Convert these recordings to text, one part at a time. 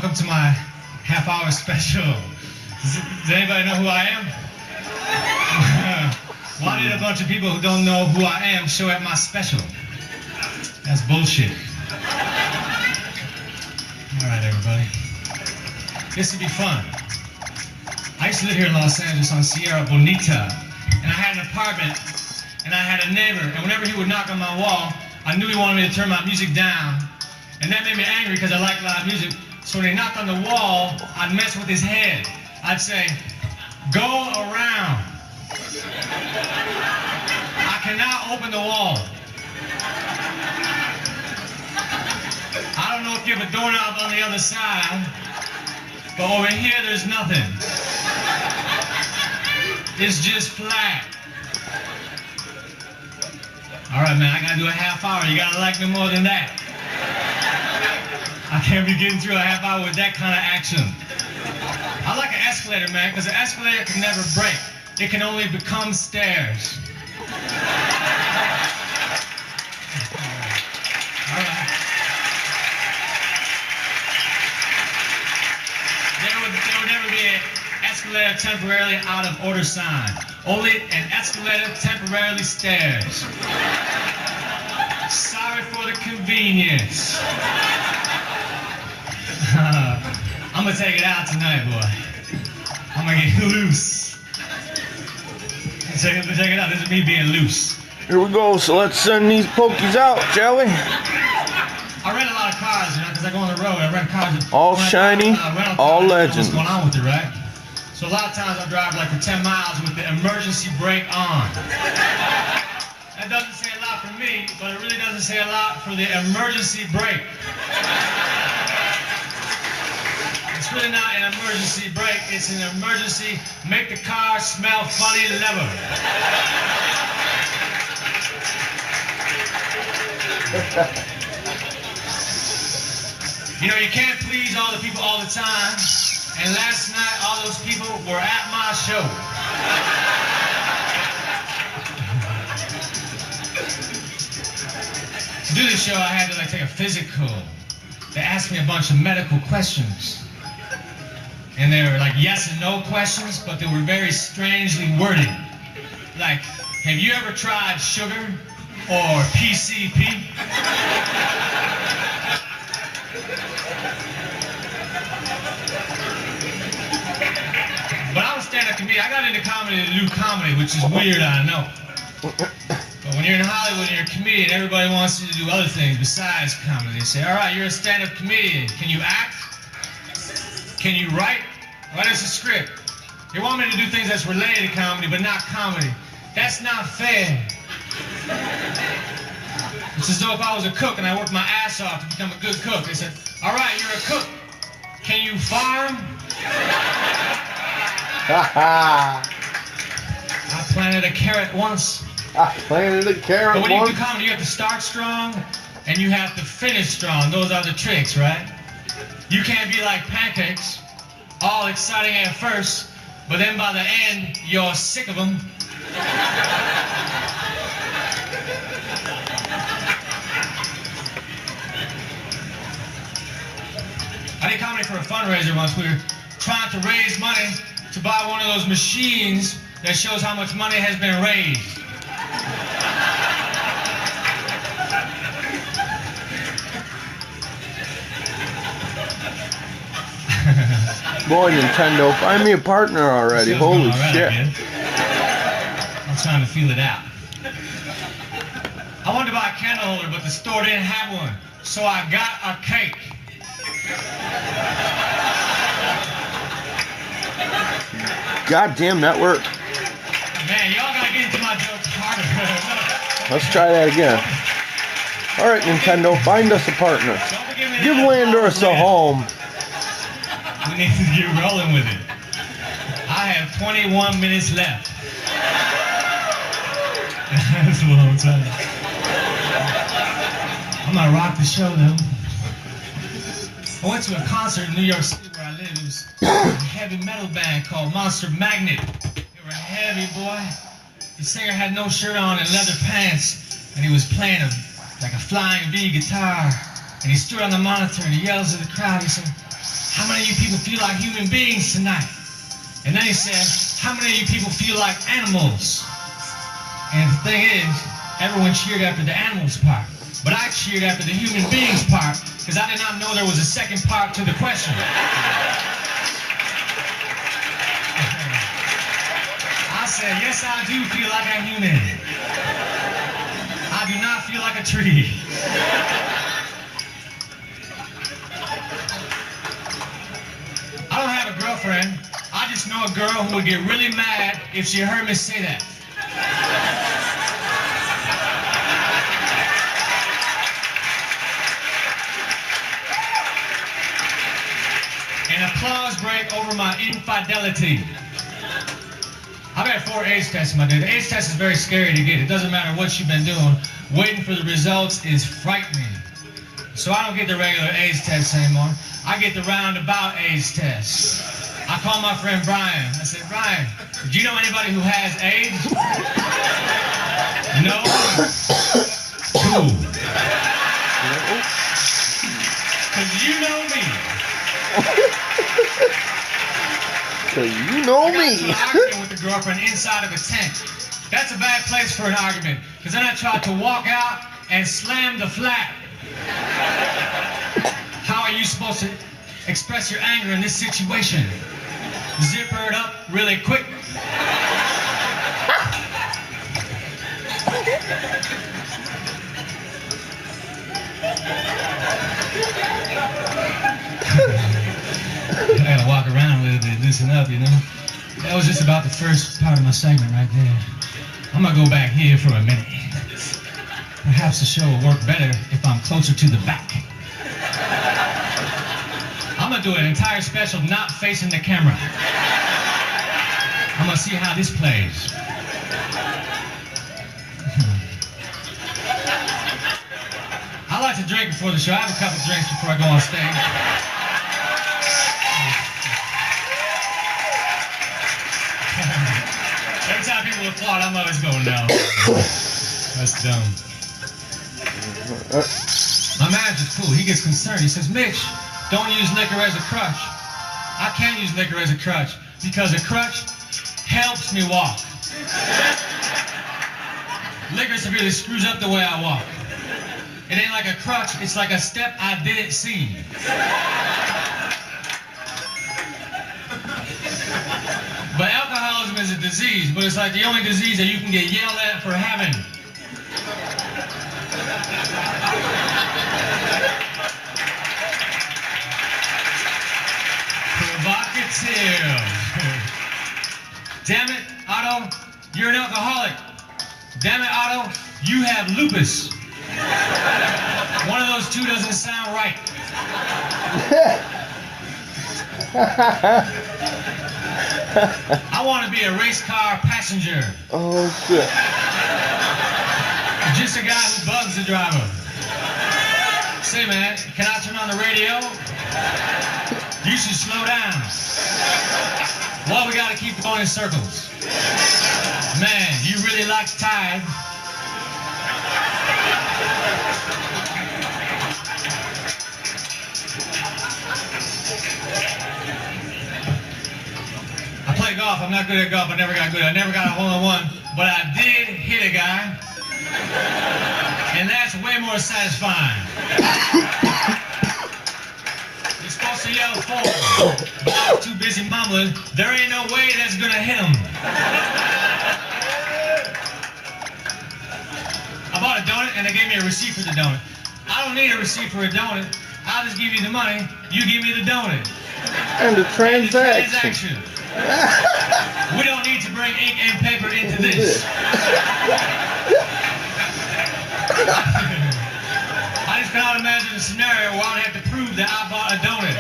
welcome to my half-hour special. Does anybody know who I am? Why did a bunch of people who don't know who I am show at my special? That's bullshit. Alright, everybody. This would be fun. I used to live here in Los Angeles on Sierra Bonita, and I had an apartment, and I had a neighbor, and whenever he would knock on my wall, I knew he wanted me to turn my music down, and that made me angry because I like loud music. So when he knocked on the wall, I'd mess with his head. I'd say, "Go around." I cannot open the wall. I don't know if you have a doorknob on the other side, but over here there's nothing. It's just flat. All right, man, I gotta do a half hour. You gotta like me more than that. I can't be getting through a half hour with that kind of action. I like an escalator, man, because an escalator can never break. It can only become stairs. All right. There would never be an escalator temporarily out of order sign. Only an escalator temporarily stairs. Sorry for the convenience. I'm gonna take it out tonight, boy. I'm gonna get loose. Check it out. This is me being loose. Here we go. So let's send these pokies out, shall we? I rent a lot of cars, you know, because I go on the road. I rent cars. All shiny, all legend. What's going on with it, right? So a lot of times I drive like for 10 miles with the emergency brake on. That doesn't say a lot for me, but it really doesn't say a lot for the emergency brake. It's really not an emergency brake, it's an emergency make the car smell funny lever. You know, you can't please all the people all the time, and last night all those people were at my show. To do this show, I had to take a physical. They asked me a bunch of medical questions. And they were like yes and no questions, but they were very strangely worded. Like, have you ever tried sugar or PCP? But I was stand-up comedian. I got into comedy to do comedy, which is weird, I know. But when you're in Hollywood and you're a comedian, everybody wants you to do other things besides comedy. They say, all right, you're a stand-up comedian. Can you act? Can you write? Write us a script. They want me to do things that's related to comedy, but not comedy. That's not fair. It's as though if I was a cook and I worked my ass off to become a good cook. They said, all right, you're a cook. Can you farm? I planted a carrot once. I planted a carrot once. But when you do comedy, you have to start strong and you have to finish strong. Those are the tricks, right? You can't be like pancakes, all exciting at first, but then by the end, you're sick of them. I did comedy for a fundraiser once. We were trying to raise money to buy one of those machines that shows how much money has been raised. Boy, Nintendo, find me a partner already. Holy shit. Man. I'm trying to feel it out. I wanted to buy a candle holder, but the store didn't have one. So I got a cake. Goddamn, that worked. Man, y'all gotta get into my jokes harder. Let's try that again. Alright, Nintendo, find us a partner. Give Landorus a home. We need to get rolling with it. I have 21 minutes left. That's a long time. I'm gonna rock the show though. I went to a concert in New York City where I live. It was a heavy metal band called Monster Magnet. They were heavy, boy. The singer had no shirt on and leather pants, and he was playing like a flying V guitar. And he stood on the monitor and he yells at the crowd. He said, how many of you people feel like human beings tonight? And then he said, how many of you people feel like animals? And the thing is, everyone cheered after the animals part. But I cheered after the human beings part, because I did not know there was a second part to the question. I said, yes, I do feel like a human. I do not feel like a tree. I don't have a girlfriend. I just know a girl who would get really mad if she heard me say that. An applause break over my infidelity. I've had 4 AIDS tests in my day. The AIDS test is very scary to get. It doesn't matter what you've been doing. Waiting for the results is frightening. So I don't get the regular AIDS tests anymore. I get the roundabout AIDS test. I call my friend Brian. I said, Brian, do you know anybody who has AIDS? No? Who? Because you know me. Because you know me. I got into an argument with the girlfriend inside of a tent. That's a bad place for an argument. Because then I tried to walk out and slam the flat. How are you supposed to express your anger in this situation? Zipper it up really quick. I gotta walk around a little bit, loosen up, you know? That was just about the first part of my segment right there. I'm gonna go back here for a minute. Perhaps the show will work better if I'm closer to the back. I'm gonna do an entire special not facing the camera. I'm gonna see how this plays. I like to drink before the show. I have a couple drinks before I go on stage. Every time people applaud, I'm always going down. That's dumb. My manager's cool. He gets concerned. He says, Mitch, don't use liquor as a crutch. I can't use liquor as a crutch because a crutch helps me walk. Liquor severely screws up the way I walk. It ain't like a crutch, it's like a step I didn't see. But alcoholism is a disease, but it's like the only disease that you can get yelled at for having. Provocative. Damn it, Otto, you're an alcoholic. Damn it, Otto, you have lupus. One of those two doesn't sound right. I want to be a race car passenger. Oh, shit. Just a guy who bugs the driver. Say, man, can I turn on the radio? You should slow down. Well, we got to keep going in circles. Man, you really like Tide. I play golf. I'm not good at golf. I never got good. I never got a hole-in-one. But I did hit a guy. And that's way more satisfying. You're supposed to yell forward. But I was too busy mumbling. There ain't no way that's going to hit him. I bought a donut and they gave me a receipt for the donut. I don't need a receipt for a donut. I'll just give you the money. You give me the donut. And the transaction. We don't need to bring ink and paper into this. I just cannot imagine a scenario where I'd have to prove that I bought a donut.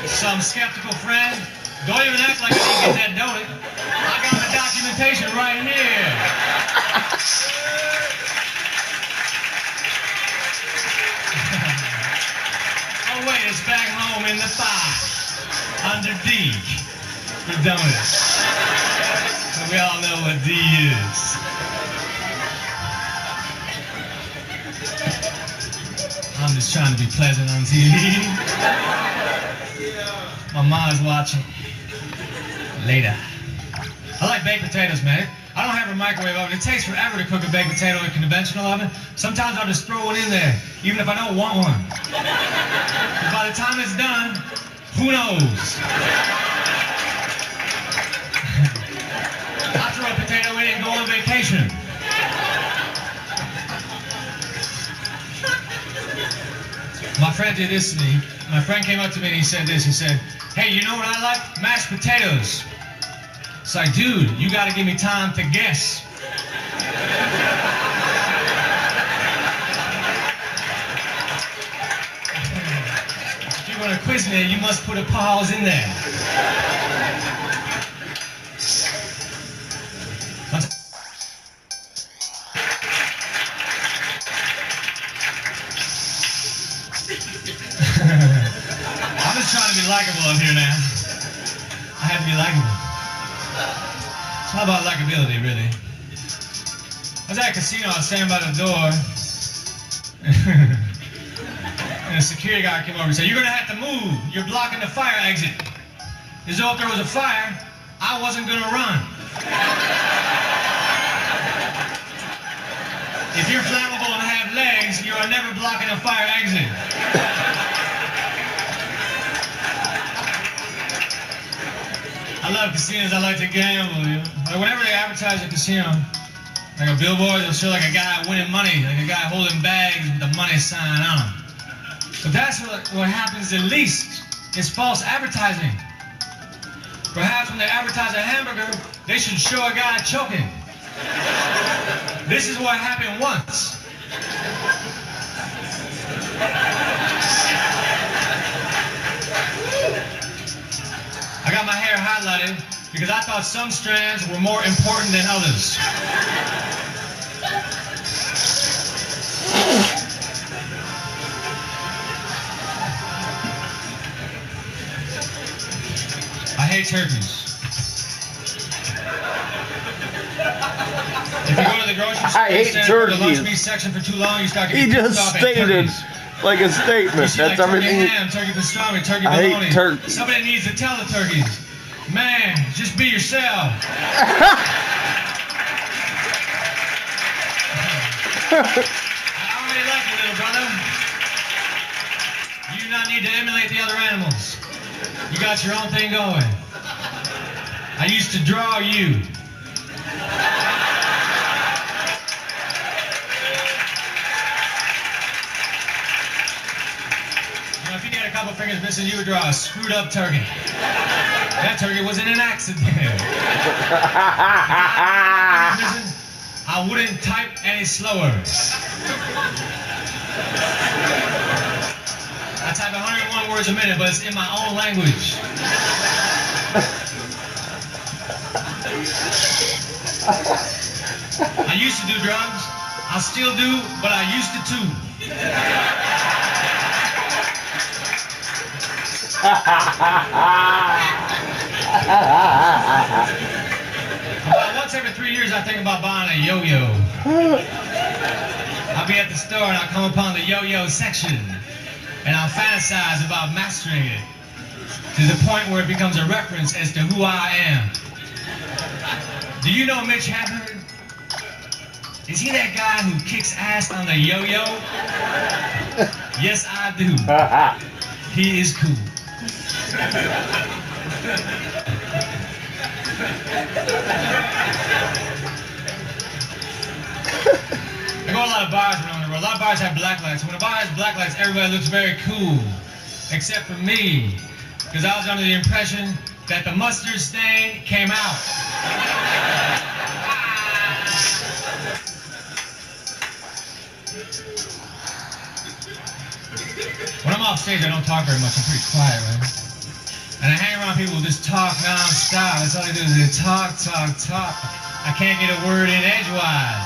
Some skeptical friend, don't even act like I didn't get that donut. I got the documentation right here. Oh wait, it's back home in the file. Under D. For donuts. So we all know what D is. I'm just trying to be pleasant on TV. My mom's watching. Later. I like baked potatoes, man. I don't have a microwave oven. It takes forever to cook a baked potato in a conventional oven. Sometimes I'll just throw one in there, even if I don't want one. But by the time it's done, who knows? I throw a potato in and go on vacation. My friend did this to me. My friend came up to me and he said this. He said, "Hey, you know what I like? Mashed potatoes." It's like, dude, you gotta give me time to guess. If you're gonna quiz me, you must put a pause in there. I'm just trying to be likable up here now. I have to be likable. It's all about likability, really. I was at a casino, I was standing by the door, and a security guard came over and said, "You're gonna have to move. You're blocking the fire exit." As though if there was a fire, I wasn't gonna run. If you're flammable and have legs, you are never blocking a fire exit. I love casinos. I like to gamble. You know? Like whenever they advertise a casino, like a billboard, they'll show like a guy winning money, like a guy holding bags with the money sign on them. But that's what happens the least. It's false advertising. Perhaps when they advertise a hamburger, they should show a guy choking. This is what happened once. I got my hair highlighted because I thought some strands were more important than others. I hate turkeys. If you go to the grocery store, I hate turkeys. The lunch meat section for too long, you start getting He just stated like a statement. See, That's like everything. Turkey ham, turkey pastrami, turkey I bologna. hate turkey. Somebody needs to tell the turkeys, man, just be yourself. I already like you, little brother. You do not need to emulate the other animals. You got your own thing going. I used to draw you. If you had a couple fingers missing, you would draw a screwed up turkey. That turkey was in an accident. I wouldn't type any slower. I type 101 words a minute, but it's in my own language. I used to do drugs. I still do, but I used to too. About once every 3 years I think about buying a yo-yo. I'll be at the store and I'll come upon the yo-yo section and I'll fantasize about mastering it to the point where it becomes a reference as to who I am. Do you know Mitch Hedberg? Is he that guy who kicks ass on the yo-yo? Yes, I do. He is cool. I go to a lot of bars around the world. A lot of bars have black lights. When a bar has black lights, everybody looks very cool, except for me, because I was under the impression that the mustard stain came out. When I'm off stage, I don't talk very much. I'm pretty quiet, right? And I hang around people who just talk non-stop. That's all they do is they talk, talk, talk. I can't get a word in edgewise.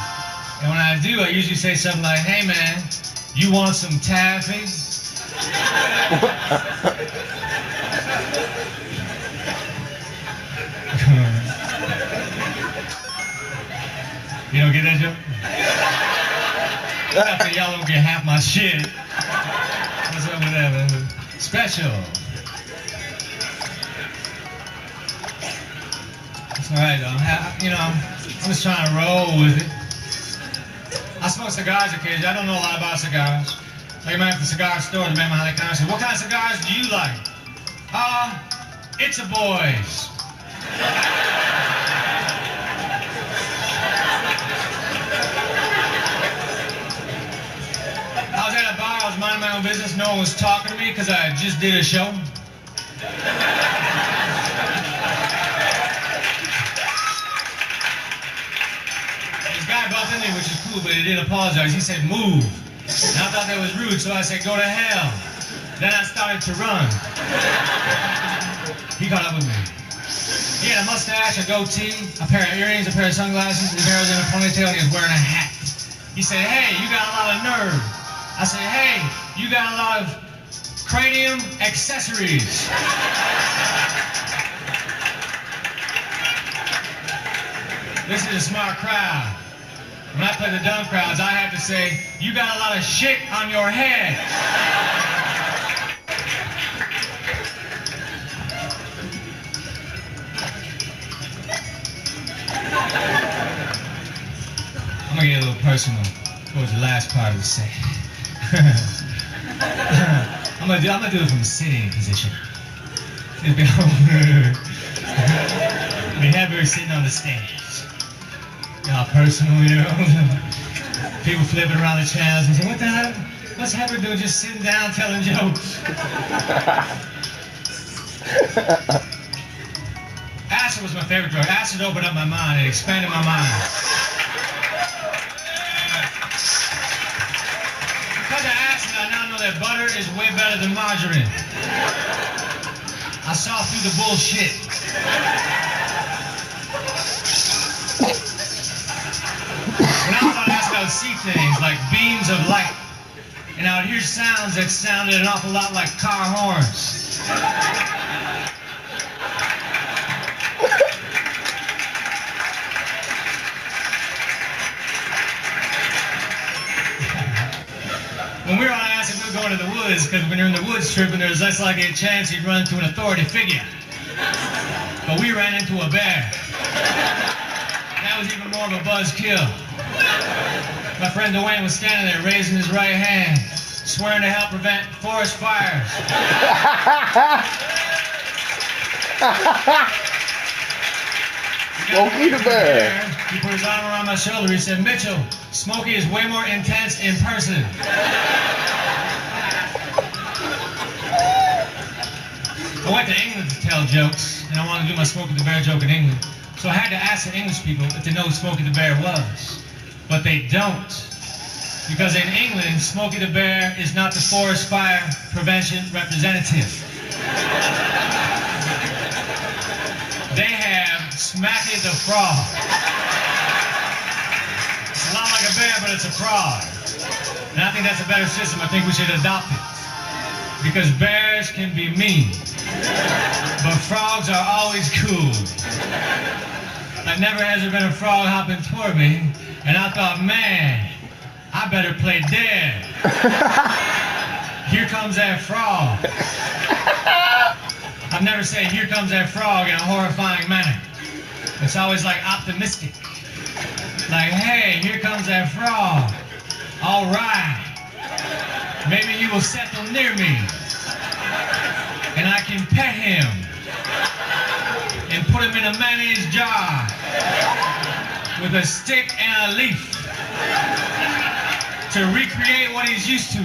And when I do, I usually say something like, "Hey man, you want some taffy?" You don't get that joke? After y'all don't get half my shit. whatever. Special. It's alright though. I'm just trying to roll with it. I smoke cigars occasionally. I don't know a lot about cigars. Like, man, at the cigar store, the man behind the counter said, "What kind of cigars do you like?" It's a boys. I was at a bar, I was minding my own business, no one was talking to me because I just did a show. This guy bumped into me, which is cool, but he didn't apologize. He said, "Move." And I thought that was rude, so I said, "Go to hell." Then I started to run. He caught up with me. He had a mustache, a goatee, a pair of earrings, a pair of sunglasses, his hair was in a ponytail, and he was wearing a hat. He said, "Hey, you got a lot of nerve." I said, "Hey, you got a lot of cranium accessories." This is a smart crowd. When I play the dumb crowds, I have to say, "You got a lot of shit on your head." I'm gonna get a little personal towards the last part of the set. I'm gonna do it from a sitting position. We have her sitting on the stage. All personal, you know. People flipping around the channels and say, "What the hell? What's Heather doing just sitting down telling jokes?" Acid was my favorite drug. Acid opened up my mind. It expanded my mind. Because of acid, I now know that butter is way better than margarine. I saw through the bullshit. When I was on acid, I would see things like beams of light. And I would hear sounds that sounded an awful lot like car horns. When we were on acid, we would go into the woods, because when you're in the woods tripping, there's less likely a chance you'd run into an authority figure. But we ran into a bear. That was even more of a buzzkill. My friend Dwayne was standing there raising his right hand, swearing to help prevent forest fires. Smokey the bear. He put his arm around my shoulder. He said, "Mitchell, Smokey is way more intense in person." I went to England to tell jokes, and I wanted to do my Smokey the Bear joke in England. So I had to ask the English people if they know who Smokey the Bear was. But they don't. Because in England, Smokey the Bear is not the forest fire prevention representative. They have Smacky the Frog. It's a lot like a bear, but it's a frog. And I think that's a better system. I think we should adopt it. Because bears can be mean, but frogs are always cool. Like, never has there been a frog hopping toward me, and I thought, man, I better play dead. Here comes that frog. I've never said, "Here comes that frog" in a horrifying manner. It's always like optimistic. Like, "Hey, here comes that frog. All right. Maybe he will settle near me. And I can pet him. And put him in a mayonnaise jar. With a stick and a leaf. To recreate what he's used to."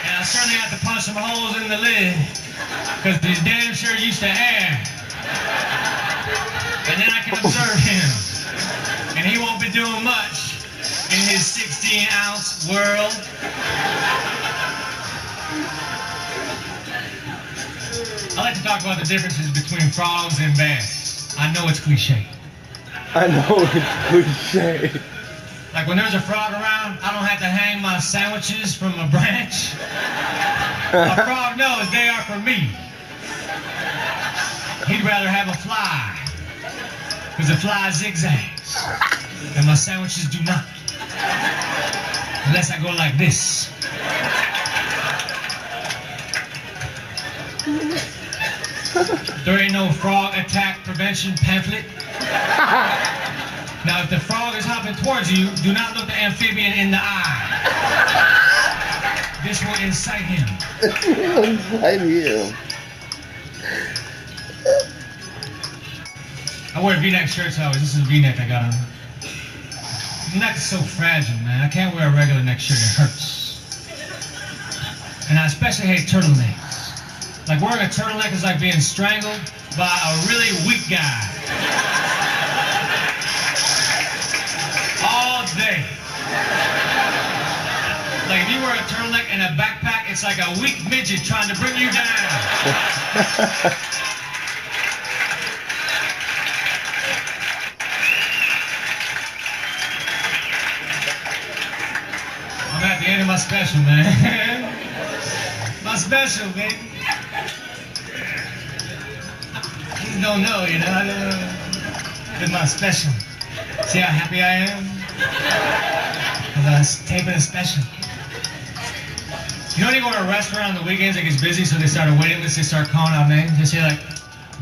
And I certainly have to punch some holes in the lid, because he's damn sure used to air. And then I can observe him, and he won't be doing much in his 16-ounce world. I like to talk about the differences between frogs and bears. I know it's cliche. I know it's cliche. Like, when there's a frog around, I don't have to hang my sandwiches from a branch. A frog knows they are for me. He'd rather have a fly, because the fly zigzags, and my sandwiches do not. Unless I go like this. There ain't no frog attack prevention pamphlet. Now, if the frog is hopping towards you, do not look the amphibian in the eye. This will incite him. Incite him. I wear V-neck shirts always. This is a V-neck I got on. The neck is so fragile, man. I can't wear a regular neck shirt. It hurts. And I especially hate turtlenecks. Like, wearing a turtleneck is like being strangled by a really weak guy. All day. Like, if you wear a turtleneck and a backpack, it's like a weak midget trying to bring you down. I'm at the end of my special, man. My special, baby. You don't know, you know. It's my special. See how happy I am? Because I was taping a special. You know when you go to a restaurant on the weekends, it gets busy, so they start a waiting list, they start calling out names. They say like,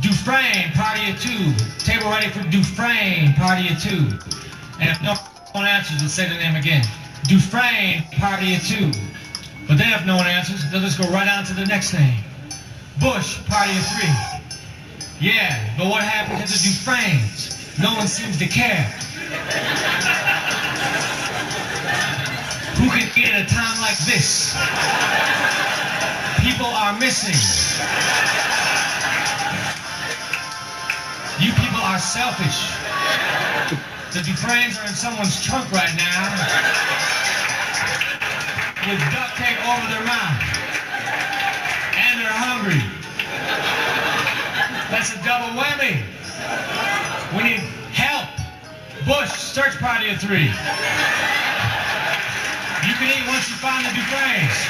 Dufresne, party of 2. Table ready for Dufresne, party of 2. And if no one answers, they'll say the name again. Dufresne, party of 2. But then if no one answers, they'll just go right on to the next name. Bush, party of 3. Yeah, but what happened to the Dufresnes? No one seems to care. Who can eat at a time like this? People are missing. You people are selfish. The Dufresnes are in someone's trunk right now with duct tape over their mouth. And they're hungry. That's a double whammy. We need help. Bush, search party of 3. You can eat once you find the Dufresnes.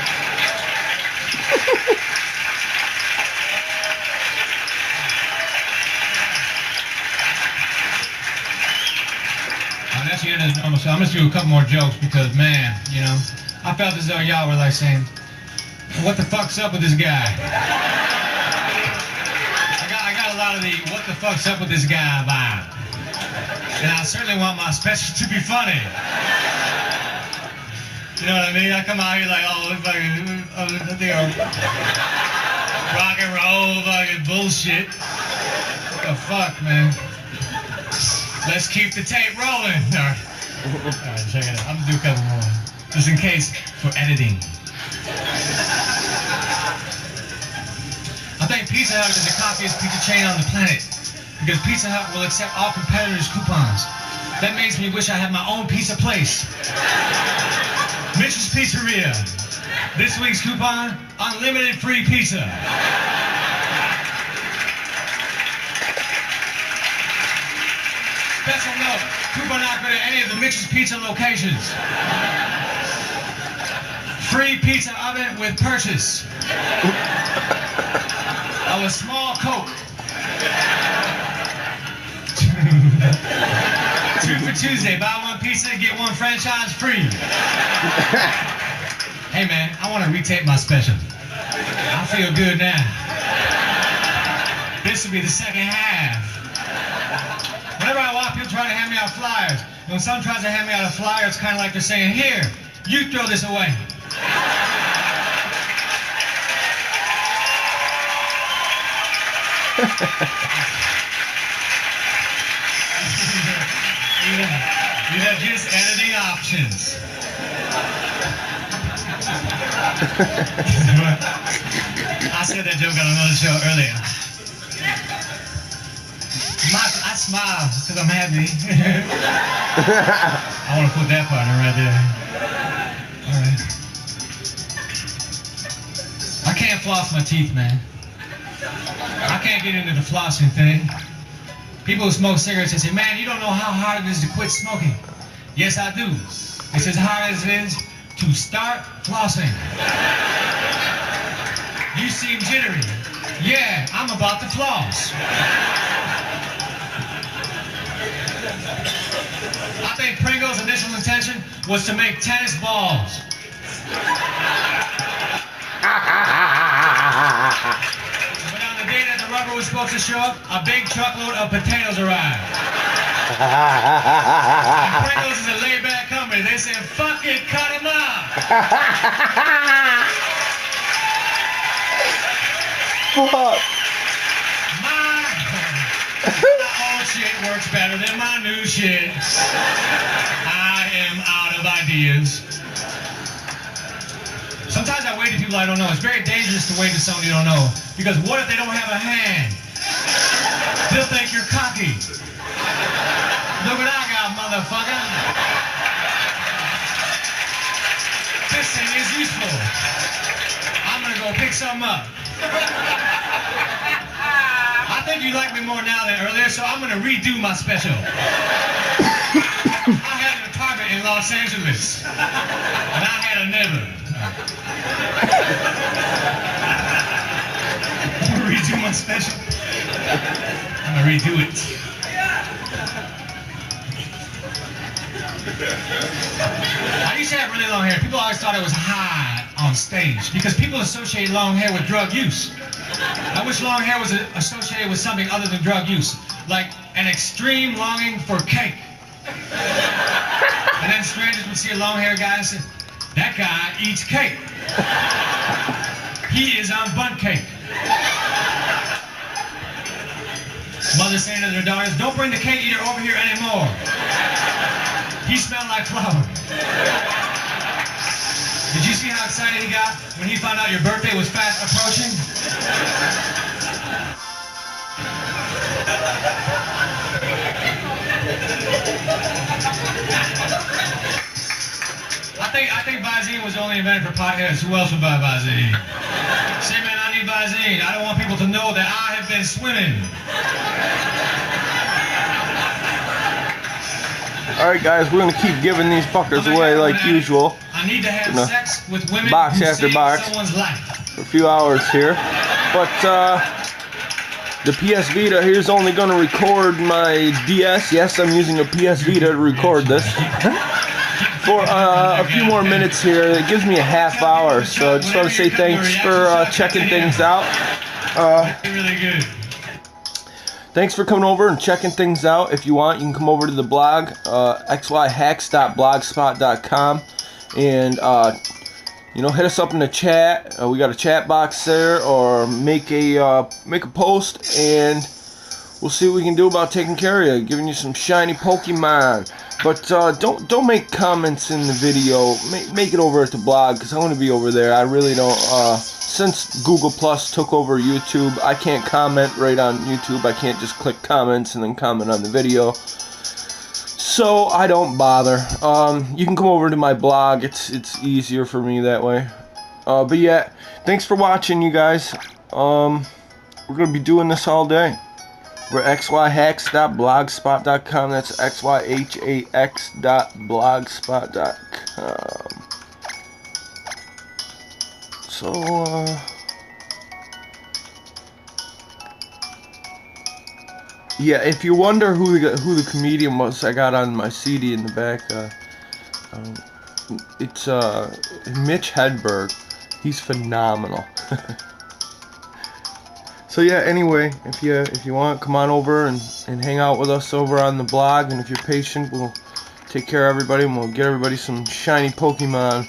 That's the end of the normal show. I'm just gonna do a couple more jokes because, man, you know, I felt as though y'all were like saying, what the fuck's up with this guy? I got a lot of the what the fuck's up with this guy vibe. And I certainly want my special to be funny. You know what I mean? I come out here like, oh, fucking, rock and roll, fucking bullshit. What the fuck, man? Let's keep the tape rolling. All right, check it out. I'm gonna do a couple more, just in case for editing. I think Pizza Hut is the coppiest pizza chain on the planet because Pizza Hut will accept all competitors' coupons. That makes me wish I had my own pizza place. Mitch's Pizzeria. This week's coupon: unlimited free pizza. Special note, coupon offer at any of the Mitch's Pizza locations. Free pizza oven with purchase of a small Coke. 2 for Tuesday, buy 1 pizza, get 1 franchise free. Hey man, I want to retape my special. I feel good now. This will be the second half. Whenever I walk, people try to hand me out flyers. And when someone tries to hand me out a flyer, it's kind of like they're saying, here, you throw this away. These are just editing options. I said that joke on another show earlier. I smile because I'm happy. I want to put that partner right there. All right. I can't floss my teeth, man. I can't get into the flossing thing. People who smoke cigarettes, they say, man, you don't know how hard it is to quit smoking. Yes, I do. It's as hard as it is to start flossing. You seem jittery. Yeah, I'm about to floss. I think Pringle's initial intention was to make tennis balls. But on the day that the rubber was supposed to show up, a big truckload of potatoes arrived. And Pringles is a laid-back company. They said, fuck it, cut them up. Fuck. My old shit works better than my new shit. I am out of ideas. Sometimes I wave to people I don't know. It's very dangerous to wave to someone you don't know. Because what if they don't have a hand? They'll think you're cocky. Look what I got, motherfucker. This thing is useful. I'm gonna go pick some up. I think you like me more now than earlier, so I'm gonna redo my special. I had an apartment in Los Angeles, and I had a neighbor. I'm gonna redo my special. I'm gonna redo it. I used to have really long hair. People always thought it was hot on stage because people associate long hair with drug use. I wish long hair was associated with something other than drug use, like an extreme longing for cake. And then strangers would see a long-haired guy and say, that guy eats cake. He is on bunt cake. Mothers saying to their daughters, don't bring the cake eater over here anymore. He smelled like flour. Did you see how excited he got when he found out your birthday was fast approaching? I think Visine was only invented for potheads. Who else would buy Visine? Say, man, I need Visine. I don't want people to know that I have been swimming. Alright guys, we're gonna keep giving these fuckers away like usual. I need to have sex with women box who after save box someone's life. For a few hours here. But the PS Vita here's only gonna record my DS. Yes, I'm using a PS Vita to record this. For a few more minutes here. It gives me a half hour, so I just want to say thanks for checking things out. Really good. Thanks for coming over and checking things out. If you want, you can come over to the blog, XYHAX.blogspot.com, and you know, hit us up in the chat. We got a chat box there, or make a post, and we'll see what we can do about taking care of you, giving you some shiny Pokemon. But don't make comments in the video. Make it over at the blog, because I want to be over there. I really don't. Since Google Plus took over YouTube, I can't comment right on YouTube. I can't just click comments and then comment on the video. So I don't bother. You can come over to my blog. It's easier for me that way. But yeah, thanks for watching, you guys. We're gonna be doing this all day. We're XYHAX.blogspot.com. That's XYHAX.blogspot.com. So, yeah, if you wonder who the comedian was I got on my CD in the back, it's Mitch Hedberg. He's phenomenal. So yeah, anyway, if you want, come on over and hang out with us over on the blog, and if you're patient, we'll take care of everybody and we'll get everybody some shiny Pokemon.